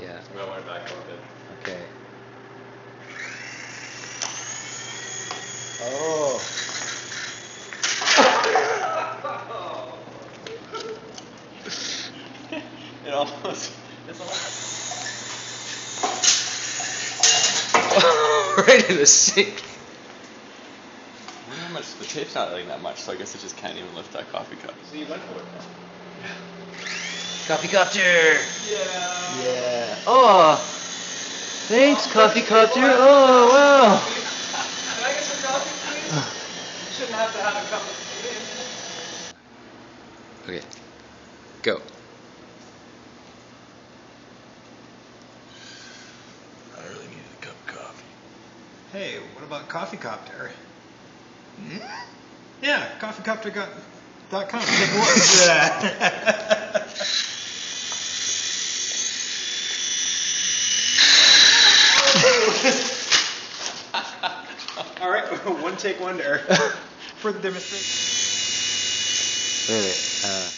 Yeah. I'm gonna want it back a little bit. Okay. Oh. It almost. It's almost. Right in the sink. I wonder how much. The tape's not like that much, so I guess it just can't even lift that coffee cup. So you went for it. Coffee copter. Yeah. Yeah. Oh. Thanks, coffee copter. Oh wow. Can I get some coffee, please? Shouldn't have to have a cup of tea. Okay. Go. I really needed a cup of coffee. Hey, what about Coffee Copter? Yeah, coffeecopter.com. Take a look. All right, one take wonder for the demonstration. Wait a minute.